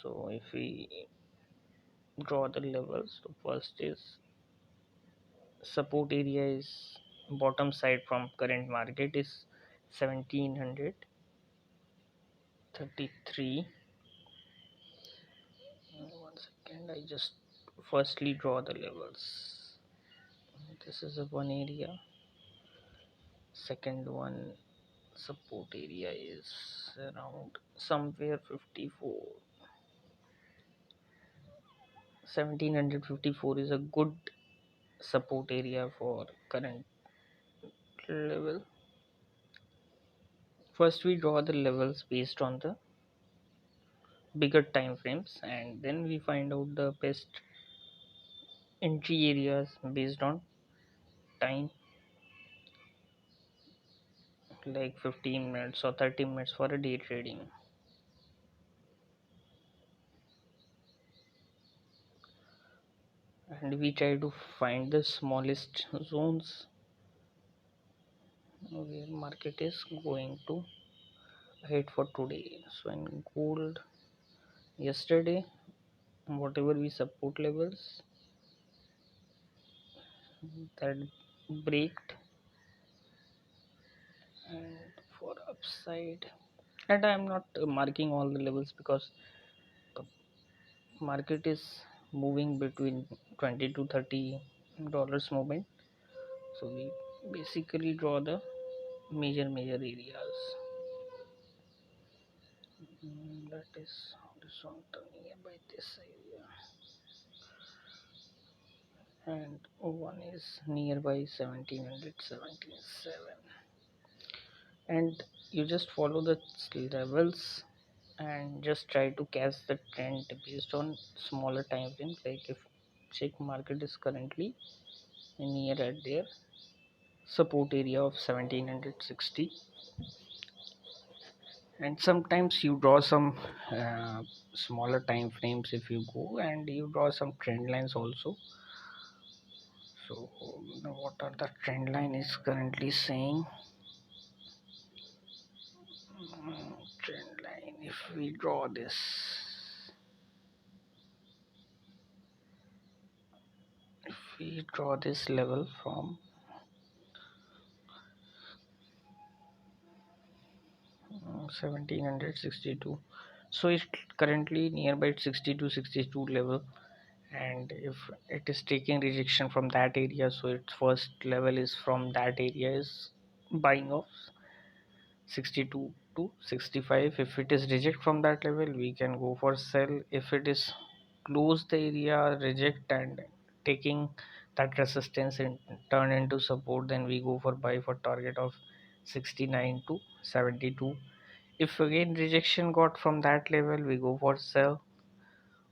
So if we draw the levels, the first is support area is bottom side from current market is 1733. 1 second, I just firstly draw the levels. This is a one area. Second one support area is around somewhere 54. 1754 is a good support area for current level. First we draw the levels based on the bigger time frames, and then we find out the best entry areas based on time, like 15 minutes or 30 minutes for a day trading. And we try to find the smallest zones where market is going to head for today. So in gold, yesterday, whatever we support levels that breaked, and for upside, and I am not marking all the levels because the market is moving between 20 to 30 dollars movement. So we basically draw the major areas. That is horizontal nearby this area, and one is nearby 1777. And you just follow the levels and just try to catch the trend based on smaller time frames. Like if check market is currently near at their support area of 1760, and sometimes you draw some smaller time frames if you go, and you draw some trend lines also. So what are the trend line is currently saying? Trend line, if we draw this, if we draw this level from 1762, so it's currently nearby 62 level, and if it is taking rejection from that area, so its first level is from that area is buying of 62 to 65. If it is reject from that level, we can go for sell. If it is close the area, reject, and taking that resistance and turn into support, then we go for buy for target of 69 to 72. If again rejection got from that level, we go for sell,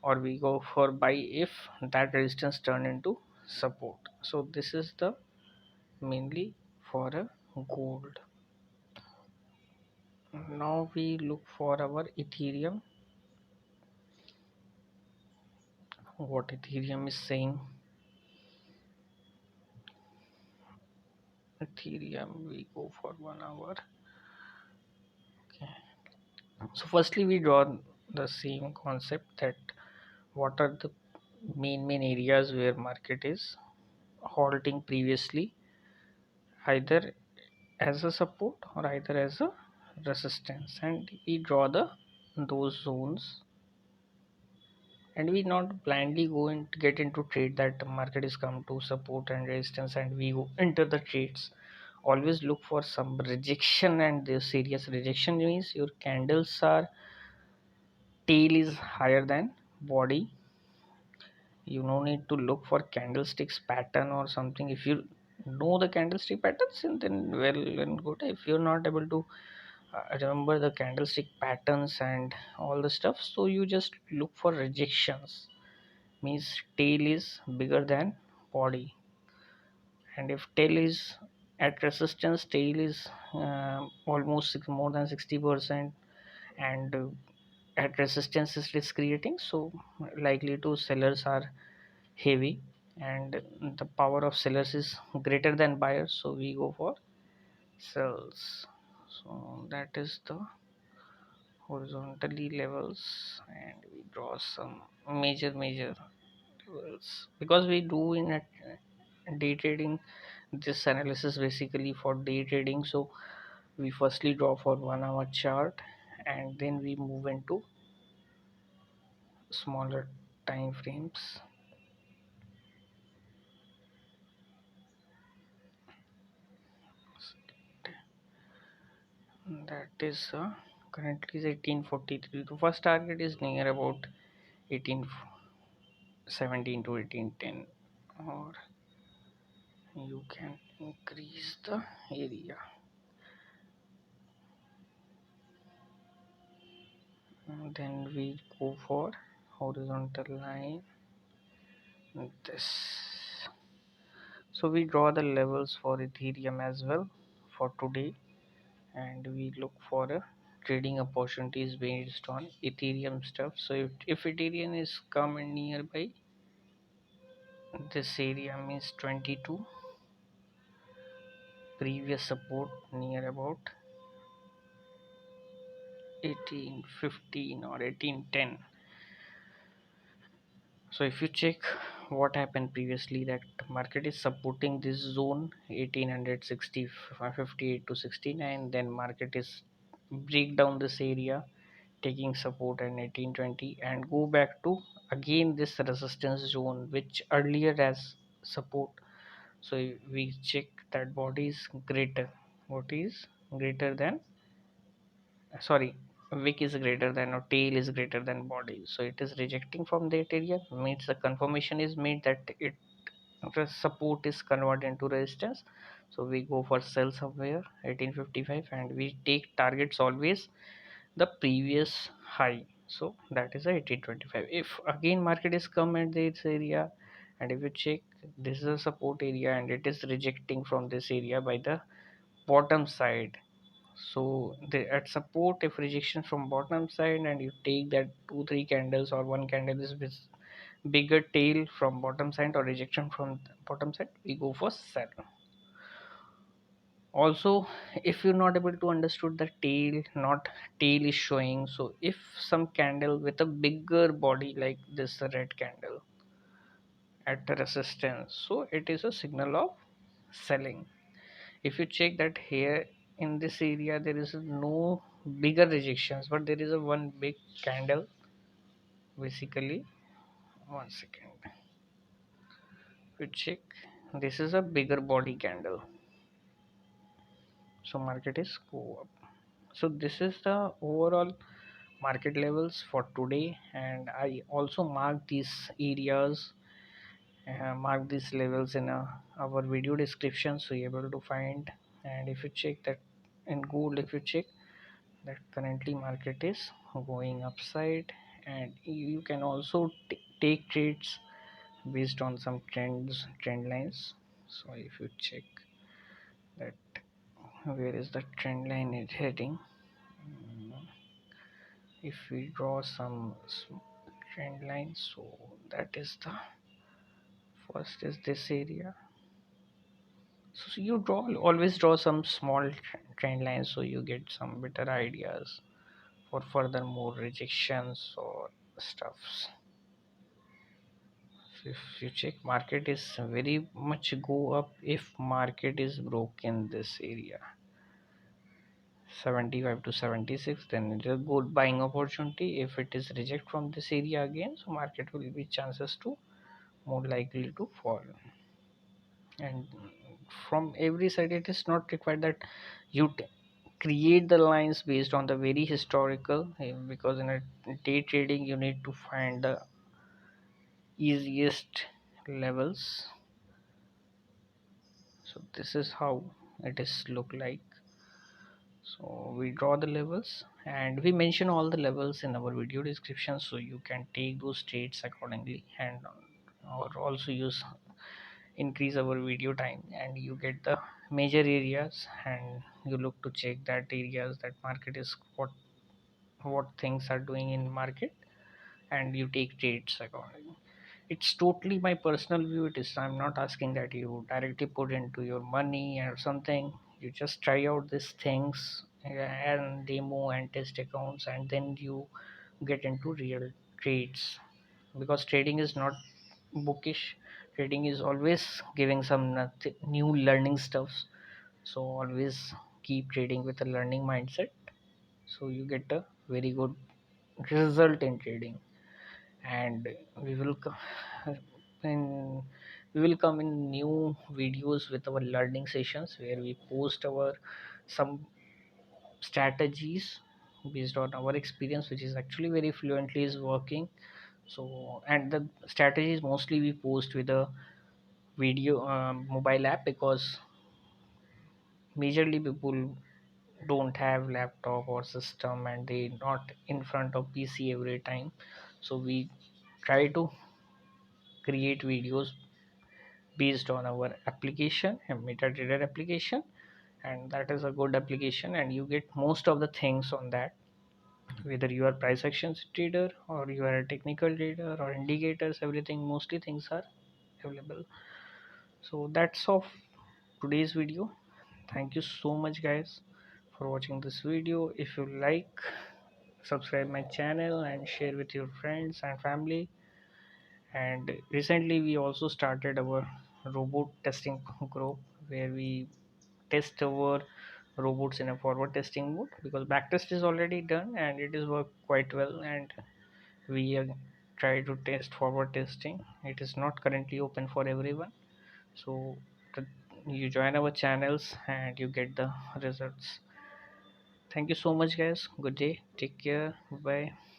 or we go for buy if that resistance turn into support. So this is the mainly for a gold. Now we look for our Ethereum. What Ethereum is saying. Ethereum, we go for 1 hour. Okay. So firstly we draw the same concept, that what are the main areas where market is halting previously, either as a support or either as a resistance, and we draw the those zones, and we not blindly go and get into trade that the market is come to support and resistance and we go enter the trades. Always look for some rejection, and this serious rejection means your candles are tail is higher than body. You no need to look for candlesticks pattern or something. If you know the candlestick patterns, then well and good. If you're not able to remember the candlestick patterns and all the stuff, so you just look for rejections, means tail is bigger than body. And if tail is at resistance, tail is almost more than 60%, and at resistance is risk creating, so likely to sellers are heavy, and the power of sellers is greater than buyers, so we go for sells. So that is the horizontally levels, and we draw some major levels, because we do in a day trading this analysis basically for day trading. So we firstly draw for 1 hour chart, and then we move into smaller time frames. That is currently is 1843. The first target is near about 1817 to 1810, or you can increase the area. And then we go for horizontal line, this. So we draw the levels for Ethereum as well for today, and we look for a trading opportunities based on Ethereum stuff. So if Ethereum is coming nearby this area, means 22, previous support near about 1815 or 1810. So if you check what happened previously, that market is supporting this zone 1860 58 to 69, then market is break down this area taking support in 1820 and go back to again this resistance zone which earlier as support. So we check that body is greater, what is greater than, sorry, wick is greater than or tail is greater than body, so it is rejecting from that area, means the confirmation is made that it the support is converted into resistance. So we go for sell somewhere 1855, and we take targets always the previous high. So that is a 1825. If again market is come at this area, and if you check, this is a support area and it is rejecting from this area by the bottom side. So the at support, if rejection from bottom side and you take that 2 3 candles or one candle is with bigger tail from bottom side or rejection from bottom side, we go for sell. Also, if you're not able to understood the tail, not tail is showing, so if some candle with a bigger body like this red candle at the resistance, so it is a signal of selling. If you check that here in this area there is no bigger rejections, but there is a one big candle basically. One second, if you check, this is a bigger body candle, so market is go up. So this is the overall market levels for today, and I also mark these areas, mark these levels in our video description, so you're able to find. And if you check that in gold, if you check that currently market is going upside, and you can also take trades based on some trend lines. So if you check that where is the trend line is heading, if we draw some trend line, so that is the first is this area. So you always draw some small trend lines, so you get some better ideas for further more rejections or stuffs. So if you check, market is very much go up if market is broken this area 75 to 76, then it is a good buying opportunity. If it is reject from this area again, so market will be chances to more likely to fall. And from every side it is not required that you create the lines based on the very historical, because in a day trading you need to find the easiest levels. So this is how it is look like. So we draw the levels and we mention all the levels in our video description, so you can take those trades accordingly, and or also use increase our video time, and you get the major areas, and you look to check that areas that market is what things are doing in market, and you take trades accordingly. It's totally my personal view. It is, I'm not asking that you directly put into your money or something. You just try out these things and demo and test accounts, and then you get into real trades, because trading is not bookish. Trading is always giving some new learning stuffs. So always keep trading with a learning mindset, so you get a very good result in trading. And we will in we will come in new videos with our learning sessions, where we post our some strategies based on our experience, which is actually very fluently is working. So, and the strategies mostly we post with a video mobile app, because majorly people don't have laptop or system, and they not in front of PC every time. So we try to create videos based on our application, a MetaTrader application, and that is a good application, and you get most of the things on that, whether you are price action trader or you are a technical trader or indicators, everything mostly things are available. So that's of today's video. Thank you so much guys for watching this video. If you like, subscribe my channel and share with your friends and family. And recently we also started our robot testing group, where we test our robots in a forward testing mode, because backtest is already done and it is worked quite well, and we try to test forward testing. It is not currently open for everyone. So the, you join our channels and you get the results. Thank you so much guys. Good day, take care, bye.